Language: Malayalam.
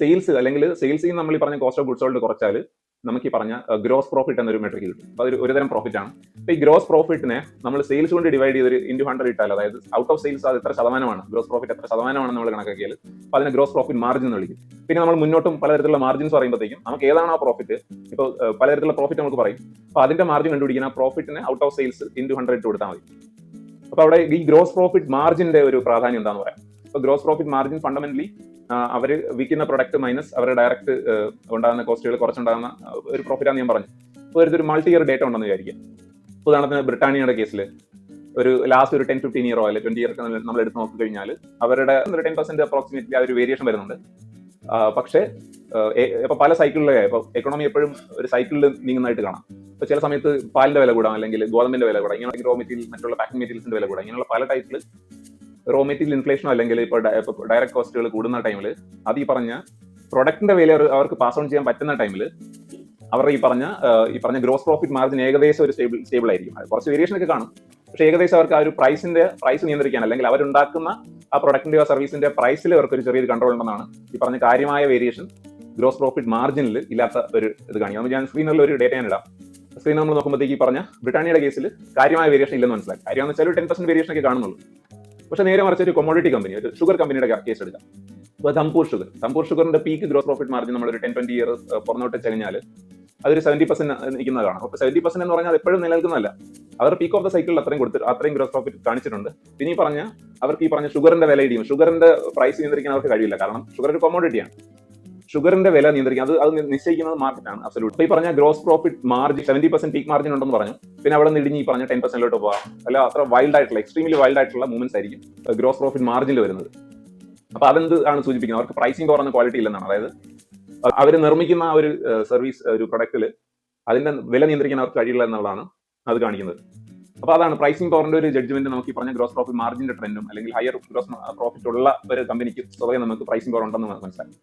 സെയിൽസ് അല്ലെങ്കിൽ സെയിൽസിൽ നമ്മൾ ഈ പറഞ്ഞ കോസ്റ്റ് ഓഫ് ഗുഡ്സ് സോൾഡ് കുറച്ചാൽ നമുക്ക് ഈ പറഞ്ഞ ഗ്രോസ് പ്രോഫിറ്റ് എന്നൊരു മെട്രിക് കിട്ടും. അപ്പോൾ അതൊരു ഒരുതരം പ്രോഫിറ്റ് ആണ്. അപ്പോൾ ഈ ഗ്രോസ് പ്രോഫിറ്റിനെ നമ്മൾ സെയിൽസ് കൊണ്ട് ഡിവൈഡ് ചെയ്തൊരു ഇൻറ്റു 100 ഇട്ടാൽ, അതായത് ഔട്ട് ഓഫ് സെയിൽസ് അത് എത്ര ശതമാനമാണ്, ഗ്രോസ് പ്രോഫിറ്റ് എത്ര ശതമാനമാണ് നമ്മൾ കണക്കാക്കിയാൽ അപ്പോൾ അതിനെ ഗ്രോസ് പ്രോഫിറ്റ് മാർജിൻ എന്ന് വിളിക്കും. പിന്നെ നമ്മൾ മുന്നോട്ടും പലതരത്തിലുള്ള മാർജിൻസ് പറയുമ്പോഴത്തേക്കും നമുക്ക് ഏതാണോ ആ പ്രോഫിറ്റ്, ഇപ്പോൾ പലതരത്തിലുള്ള പ്രോഫിറ്റ് നമുക്ക് പറയും, അപ്പോൾ അതിന്റെ മാർജിൻ കണ്ടുപിടിക്കുന്ന ആ പ്രോഫിറ്റിനെ ഔട്ട് ഓഫ് സെയിൽസ് ഇൻറ്റു 100 ഇട്ട് കൊടുത്താൽ മതി. അപ്പോൾ അവിടെ ഈ ഗ്രോസ് പ്രോഫിറ്റ് മാർജിന്റെ ഒരു പ്രാധാന്യം എന്താണെന്ന് പറയാം. ഇപ്പോൾ ഗ്രോസ് പ്രോഫിറ്റ് മാർജിൻ ഫണ്ടമെന്റലി അവർ വിൽക്കുന്ന പ്രൊഡക്റ്റ് മൈനസ് അവരുടെ ഡയറക്റ്റ് ഉണ്ടാകുന്ന കോസ്റ്റുകൾ കുറച്ചുണ്ടാകുന്ന ഒരു പ്രോഫിറ്റാണ് ഞാൻ പറഞ്ഞു. ഇപ്പോൾ ഒരു മൾട്ടി ഇയർ ഡേറ്റ ഉണ്ടെന്ന് വിചാരിക്കുക. ഉദാഹരണത്തിന് ബ്രിട്ടാനിയയുടെ കേസിൽ ഒരു ലാസ്റ്റ് ഒരു 10-15 ഇയറോ അല്ലെങ്കിൽ 20 ഇയർ നമ്മൾ എടുത്ത് നോക്കിക്കഴിഞ്ഞാൽ അവരുടെ 10% അപ്രോക്സിമേറ്റ്ലി ആ ഒരു വേരിയേഷൻ വരുന്നുണ്ട്. പക്ഷേ ഇപ്പൊ പല സൈക്കിളിലെ ഇപ്പോൾ എക്കണോമി എപ്പോഴും ഒരു സൈക്കിളിൽ നീങ്ങുന്നതായിട്ട് കാണാം. ഇപ്പോൾ ചില സമയത്ത് പാലിന്റെ വില കൂടാം, അല്ലെങ്കിൽ ഗോതമ്പിന്റെ വില കൂടാം, ഇങ്ങനെ റോ മെറ്റീരിയൽ മറ്റുള്ള പാക്കിംഗ് മെറ്റീരിയൽസിന്റെ വില കൂടാം. ഇങ്ങനെയുള്ള പല ടൈപ്പിൽ റോ മെറ്റീരിയൽ ഇൻഫ്ലേഷനോ അല്ലെങ്കിൽ ഇപ്പോൾ ഡയറക്ട് കോസ്റ്റുകൾ കൂടുന്ന ടൈമിൽ അത് ഈ പറഞ്ഞ പ്രൊഡക്റ്റിന്റെ വില അവർക്ക് പാസ് ഓൺ ചെയ്യാൻ പറ്റുന്ന ടൈമിൽ അവർ ഈ പറഞ്ഞ ഗ്രോസ് പ്രോഫിറ്റ് മാർജിൻ ഏകദേശം ഒരു സ്റ്റേബിൾ ആയിരിക്കും. കുറച്ച് വേരിയേഷൻ ഒക്കെ കാണും, പക്ഷേ ഏകദേശം അവർക്ക് ആ ഒരു പ്രൈസ് നിയന്ത്രിക്കാൻ, അല്ലെങ്കിൽ അവരുണ്ടാക്കുന്ന ആ പ്രൊഡക്റ്റിന്റെയോ സർവീസിന്റെ പ്രൈസിൽ അവർക്ക് ഒരു ചെറിയൊരു കൺട്രോൾ ഉണ്ടെന്നാണ് ഈ പറഞ്ഞ കാര്യമായ വേരിയേഷൻ ഗ്രോസ് പ്രോഫിറ്റ് മാർജിനിൽ ഇല്ലാത്ത ഒരു ഇത് കാണിക്കും. ഞാൻ സ്ക്രീനിൽ ഒരു ഡേറ്റ ഞാൻ ഇടാം. സ്ക്രീൻ നമ്മൾ നോക്കുമ്പോഴത്തേക്ക് പറഞ്ഞ ബ്രിട്ടാനിയയുടെ കേസിൽ കാര്യമായ വേരിയേഷൻ ഇല്ലെന്ന് മനസ്സിലാക്കി. കാര്യമെന്ന് വെച്ചാൽ ഒരു 10% വേരിയേഷൻ ഒക്കെ കാണുന്നുള്ളൂ. പക്ഷേ നേരെ മറിച്ച് ഒരു കൊമോഡിറ്റി കമ്പനി, ഒരു ഷുഗർ കമ്പനിയുടെ കേസ് എടുക്കാം. ഇപ്പോൾ ധംപൂർ ഷുഗറിന്റെ പീക്ക് ഗ്രോസ് പ്രോഫിറ്റ് മാർജിൻ നമ്മൾ ഒരു 10-20 ഇയർ പുറന്നോട്ട് കഴിഞ്ഞാൽ അതൊരു 70% നിൽക്കുന്നത് കാണാം. അപ്പോൾ 70% എന്ന് പറഞ്ഞാൽ എപ്പോഴും നിലനിൽക്കുന്നതല്ല. അവർ പീക്ക് ഓഫ് ദ സൈക്കിളിൽ അത്രയും ഗ്രോസ് പ്രോഫിറ്റ് കാണിച്ചിട്ടുണ്ട്. പിന്നെ അവർക്ക് ഈ പറഞ്ഞ ഷുഗറിന്റെ വില ഇടിയും, ഷുഗറിന്റെ പ്രൈസ് നിയന്ത്രിക്കാൻ അവർക്ക് കഴിയില്ല. കാരണം ഷുഗർ ഒരു കൊമോഡിറ്റിയാണ്. ഷുഗറിന്റെ വില നിയന്ത്രിക്കാൻ അത് നിശ്ചയിക്കുന്നത് മാർക്കറ്റാണ് അബ്സല്യൂട്ട്. ഇപ്പോൾ ഈ പറഞ്ഞ gross profit margin 70% peak margin ഉണ്ടെന്ന് പറഞ്ഞു. പിന്നെ അവിടെ നിന്ന് ഇടിഞ്ഞ് ഈ പറഞ്ഞ 10%ലോട്ട് പോകാം. അല്ല, അത്ര വൈൽഡ് ആയിട്ടുള്ള എക്സ്ട്രീംലി വൈൽഡ് ആയിട്ടുള്ള മൂവ്മെന്റ്സ് ആയിരിക്കും ഗ്രോസ് പ്രോഫിറ്റ് മാർജിനിൽ വരുന്നത്. അപ്പോൾ അതെന്ത് ആണ് സൂചിപ്പിക്കുന്നത്? അവർക്ക് പ്രൈസിംഗ് പവർ എന്ന ക്വാളിറ്റി ഇല്ലെന്നാണ്. അതായത് അവർ നിർമ്മിക്കുന്ന ആ ഒരു സർവീസ്, ഒരു പ്രൊഡക്റ്റിൽ അതിന്റെ വില നിയന്ത്രിക്കാൻ അവർക്ക് കഴിയില്ല എന്നുള്ളതാണ് അത് കാണിക്കുന്നത്. അപ്പോൾ അതാണ് പ്രൈസിംഗ് പവറിന്റെ ഒരു ജഡ്ജ്മെന്റ്. നമുക്ക് ഈ പറഞ്ഞ ഗ്രോസ് പ്രോഫിറ്റ് മാർജിന്റെ ട്രെൻഡും അല്ലെങ്കിൽ ഹയർ ഗ്രോസ് പ്രോഫിറ്റ് ഉള്ള ഒരു കമ്പനിക്ക് സ്വയം നമുക്ക് പ്രൈസിംഗ് പവർ ഉണ്ടെന്ന് മനസ്സിലാക്കി.